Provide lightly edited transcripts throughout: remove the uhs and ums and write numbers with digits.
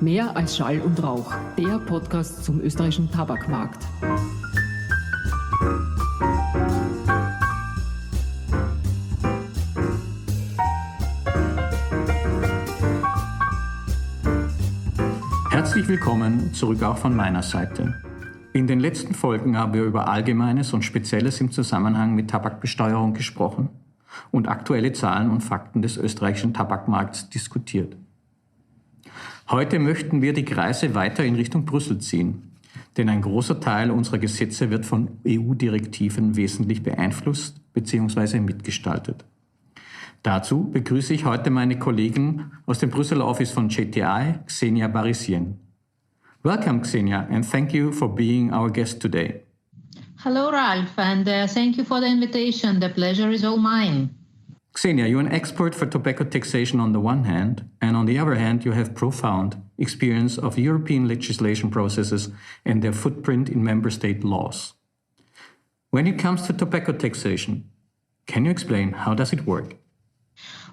Mehr als Schall und Rauch, der Podcast zum österreichischen Tabakmarkt. Herzlich willkommen zurück auch von meiner Seite. In den letzten Folgen haben wir über Allgemeines und Spezielles im Zusammenhang mit Tabakbesteuerung gesprochen und aktuelle Zahlen und Fakten des österreichischen Tabakmarkts diskutiert. Heute möchten wir die Kreise weiter in Richtung Brüssel ziehen, denn ein großer Teil unserer Gesetze wird von EU-Direktiven wesentlich beeinflusst bzw. mitgestaltet. Dazu begrüße ich heute meine Kollegen aus dem Brüsseler Office von JTI, Ksenija Barisiene. Welcome, Ksenija, and thank you for being our guest today. Hello, Ralf, and thank you for the invitation. The pleasure is all mine. Ksenija, you're an expert for tobacco taxation on the one hand, and on the other hand, you have profound experience of European legislation processes and their footprint in member state laws. When it comes to tobacco taxation, can you explain how does it work?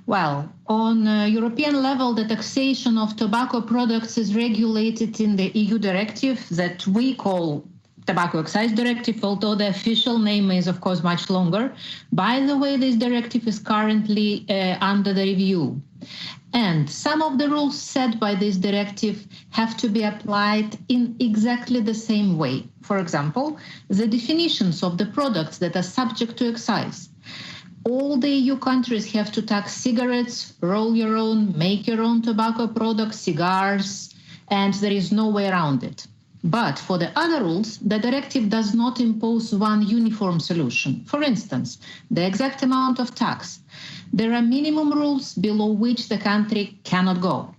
Well, on European level, the taxation of tobacco products is regulated in the EU directive that we call Tobacco Excise Directive, although the official name is, of course, much longer. By the way, this directive is currently under the review. And some of the rules set by this directive have to be applied in exactly the same way. For example, the definitions of the products that are subject to excise. All the EU countries have to tax cigarettes, roll your own, make your own tobacco products, cigars, and there is no way around it. But for the other rules, the directive does not impose one uniform solution. For instance, the exact amount of tax. There are minimum rules below which the country cannot go.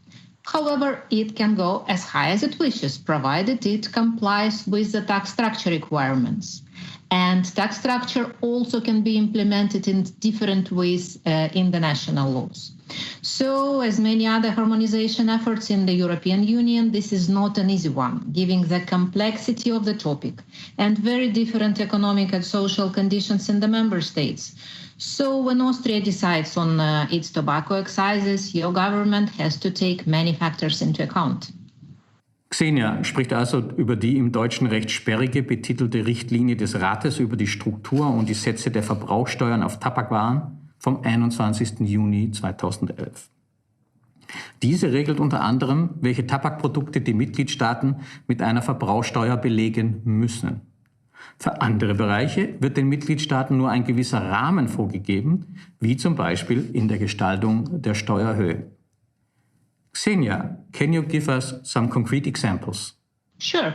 However, it can go as high as it wishes, provided it complies with the tax structure requirements. And tax structure also can be implemented in different ways in the national laws. So, as many other harmonization efforts in the European Union, this is not an easy one, given the complexity of the topic and very different economic and social conditions in the member states. So, when Austria decides on its tobacco excises, your government has to take many factors into account. Ksenija spricht also über die im deutschen Recht sperrige betitelte Richtlinie des Rates über die Struktur und die Sätze der Verbrauchsteuern auf Tabakwaren vom 21. Juni 2011. Diese regelt unter anderem, welche Tabakprodukte die Mitgliedstaaten mit einer Verbrauchsteuer belegen müssen. Für andere Bereiche wird den Mitgliedstaaten nur ein gewisser Rahmen vorgegeben, wie zum Beispiel in der Gestaltung der Steuerhöhe. Ksenija, can you give us some concrete examples? Sure.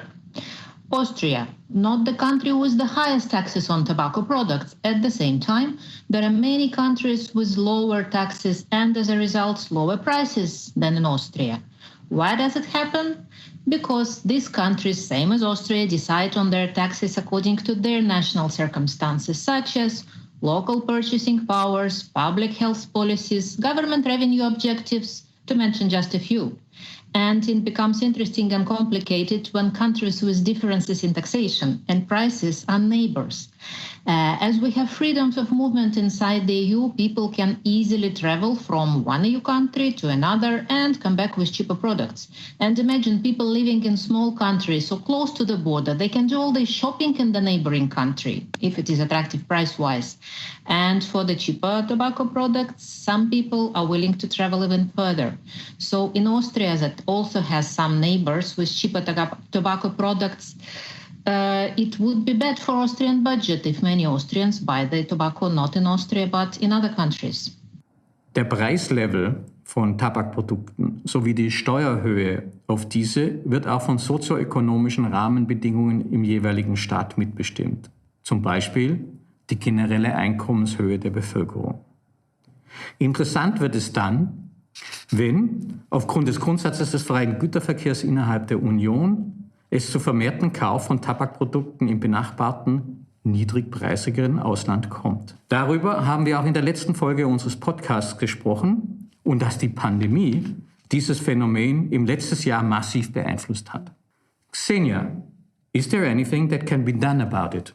Austria, not the country with the highest taxes on tobacco products. At the same time, there are many countries with lower taxes and as a result, lower prices than in Austria. Why does it happen? Because these countries, same as Austria, decide on their taxes according to their national circumstances, such as local purchasing powers, public health policies, government revenue objectives, to mention just a few. And it becomes interesting and complicated when countries with differences in taxation and prices are neighbors. As we have freedoms of movement inside the EU, people can easily travel from one EU country to another and come back with cheaper products. And imagine people living in small countries so close to the border, they can do all their shopping in the neighboring country, if it is attractive price-wise. And for the cheaper tobacco products, some people are willing to travel even further. So in Austria, that also has some neighbors with cheaper tobacco products, it would be bad for Austrian budget if many Austrians buy the tobacco not in Austria but in other countries. Der Preislevel von Tabakprodukten sowie die Steuerhöhe auf diese wird auch von sozioökonomischen Rahmenbedingungen im jeweiligen Staat mitbestimmt. Zum Beispiel die generelle Einkommenshöhe der Bevölkerung. Interessant wird es dann, wenn aufgrund des Grundsatzes des freien Güterverkehrs innerhalb der Union es zu vermehrten Kauf von Tabakprodukten im benachbarten, niedrigpreisigeren Ausland kommt. Darüber haben wir auch in der letzten Folge unseres Podcasts gesprochen und dass die Pandemie dieses Phänomen im letzten Jahr massiv beeinflusst hat. Ksenija, is there anything that can be done about it?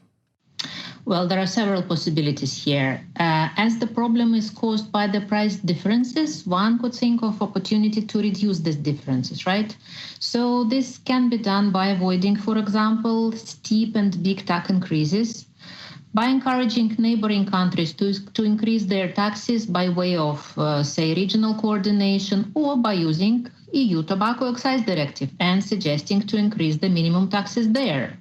Well, there are several possibilities here. As the problem is caused by the price differences, one could think of opportunity to reduce these differences, right? So this can be done by avoiding, for example, steep and big tax increases, by encouraging neighboring countries to increase their taxes by way of, say, regional coordination, or by using EU Tobacco Excise Directive and suggesting to increase the minimum taxes there.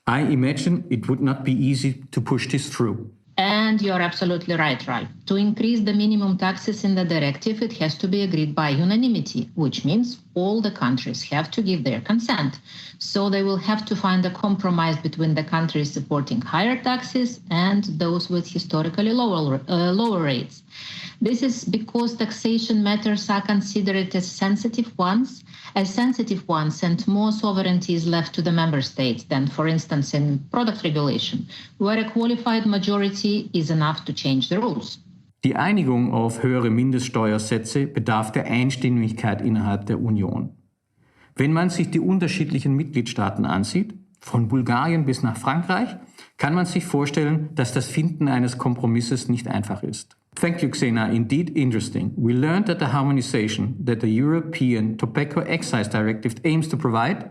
I imagine it would not be easy to push this through. And you're absolutely right, Ralph. To increase the minimum taxes in the directive, it has to be agreed by unanimity, which means all the countries have to give their consent. So they will have to find a compromise between the countries supporting higher taxes and those with historically lower rates. This is because taxation matters are considered as sensitive ones, and more sovereignty is left to the member states than, for instance, in product regulation, where a qualified majority is enough to change the rules. Die Einigung auf höhere Mindeststeuersätze bedarf der Einstimmigkeit innerhalb der Union. Wenn man sich die unterschiedlichen Mitgliedstaaten ansieht, von Bulgarien bis nach Frankreich, kann man sich vorstellen, dass das Finden eines Kompromisses nicht einfach ist. Thank you, Ksenia. Indeed interesting. We learned that the harmonization that the European Tobacco Excise Directive aims to provide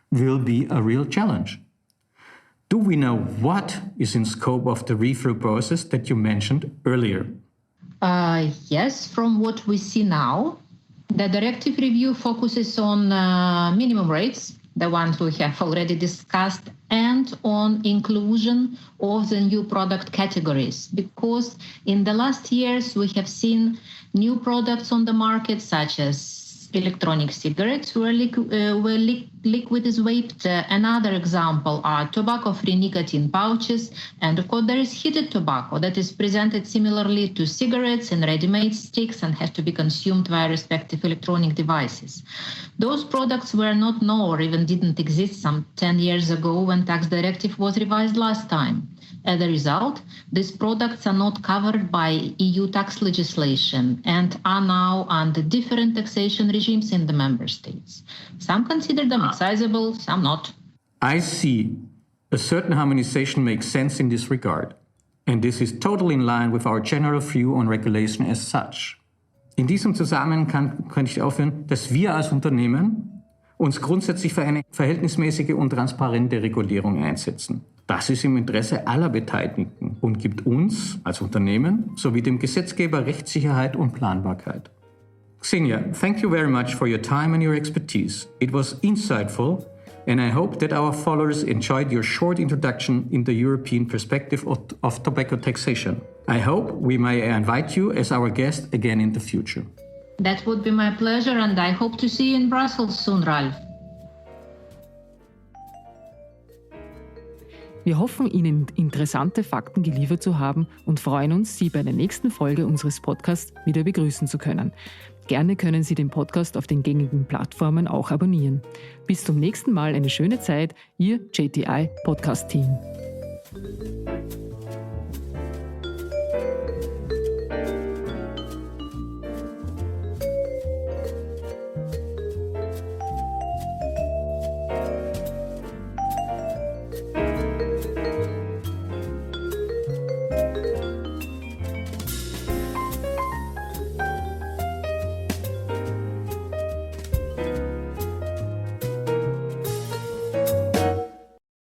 will be a real challenge. Do we know what is in scope of the review process that you mentioned earlier? Yes, from what we see now, the directive review focuses on minimum rates, the ones we have already discussed, and on inclusion of the new product categories, because in the last years we have seen new products on the market, such as electronic cigarettes where liquid is vaped. Another example are tobacco-free nicotine pouches, and of course there is heated tobacco that is presented similarly to cigarettes in ready-made sticks and has to be consumed via respective electronic devices. Those products were not known or even didn't exist some 10 years ago when tax directive was revised last time. As a result, these products are not covered by EU tax legislation and are now under different taxation regimes in the member states. Some consider them excisable, some not. I see. A certain harmonization makes sense in this regard. And this is totally in line with our general view on regulation as such. In diesem Zusammenhang kann ich aufhören, dass wir als Unternehmen uns grundsätzlich für eine verhältnismäßige und transparente Regulierung einsetzen. Das ist im Interesse aller Beteiligten und gibt uns als Unternehmen sowie dem Gesetzgeber Rechtssicherheit und Planbarkeit. Ksenia, thank you very much for your time and your expertise. It was insightful, and I hope that our followers enjoyed your short introduction in the European perspective of tobacco taxation. I hope we may invite you as our guest again in the future. That would be my pleasure, and I hope to see you in Brussels soon, Ralf. Wir hoffen, Ihnen interessante Fakten geliefert zu haben und freuen uns, Sie bei der nächsten Folge unseres Podcasts wieder begrüßen zu können. Gerne können Sie den Podcast auf den gängigen Plattformen auch abonnieren. Bis zum nächsten Mal eine schöne Zeit, Ihr JTI-Podcast-Team.